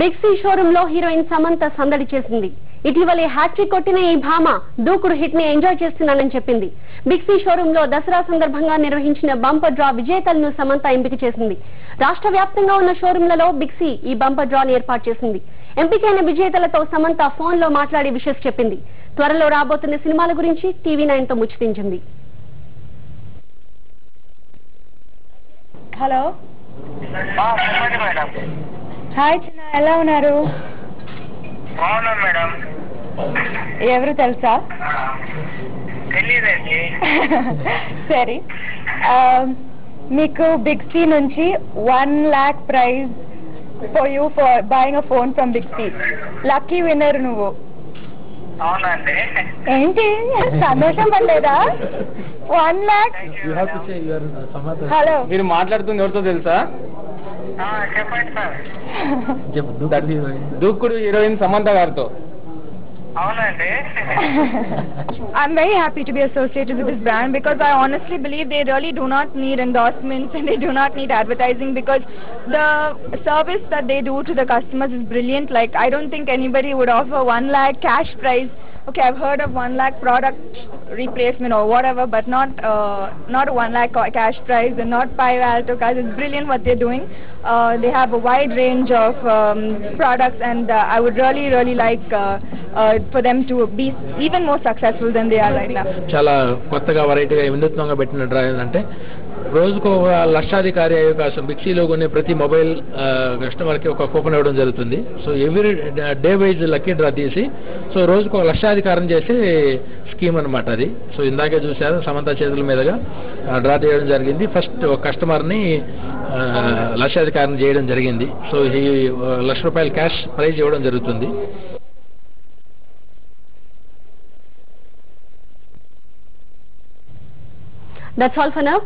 Big C showroom లో heroine Samantha సందడి చేసింది. ఇటీవలే హ్యాట్రిక్ కొట్టిన ఈ భామ దూకుడు హిట్ ని ఎంజాయ్ చేస్తున్నానని చెప్పింది. బిగ్ సి షోరూమ్ లో దసరా సందర్భంగా నిర్వహించిన బంపర్ డ్రా విజేతలను సమంత ఎంపిక చేసింది. రాష్ట్ర వ్యాప్తంగా ఉన్న షోరూంలలో బిగ్ సి ఈ బంపర్ డ్రాని ఏర్పాటు చేసింది. ఎంపికైన విజేతలతో సమంత ఫోన్ లో మాట్లాడి విషెస్ చెప్పింది. త్వరలో రాబోతున్న సినిమాల గురించి TV9 తో ముచ్చటించింది. హలో హాయ్ చిన్న, ఎలా ఉన్నారు? మేడం ఎవరు తెలుసా? సరే, మీకు బిగ్ సి నుంచి 1 lakh prize for you for buying a phone from Big C. Lucky winner నువ్వు. అవునండి. ఏంటి సంతోషం పడలేదా? 1 lakh. హలో, మీరు మాట్లాడుతుంది ఎవరితో తెలుసా? చెప్పండి సార్. దూకుడు హీరోయిన్ సమంత గారితో. అవునండి. I'm very happy to be associated with this brand because I honestly believe they really do not need endorsements and they do not need advertising because the service that they do to the customers is brilliant. Like, I don't think anybody would offer 1 lakh cash prize. Okay, I've heard of 1 lakh product replacement or whatever, but not 1 lakh cash prize and not 5 Alto cars. It's brilliant what they're doing. They have a wide range of products, and I would really like for them to be even more successful than they are right now. చాలా కొత్తగా వెరైటీగా వినూత్నంగా పెట్టిన draw ఏంటంటే రోజుకు 1 లక్షాధికారి అవకాశం. బిక్సీలో కొనే ప్రతి మొబైల్ కస్టమర్కి ఒక కూపన్ ఇవ్వడం జరుగుతుంది. So every day wise lucky draw తీసి సో రోజుకు 1 లక్షాధికారం చేసే స్కీమ్ అనమాట అది. సో ఇందాకే చూశారు, సమంత చేతుల మీదుగా డ్రా చేయడం జరిగింది. ఫస్ట్ ఒక కస్టమర్ని లక్షాధికారం చేయడం జరిగింది. సో ఈ 1 లక్ష రూపాయల క్యాష్ ప్రైజ్ ఇవ్వడం జరుగుతుంది. That's all for now.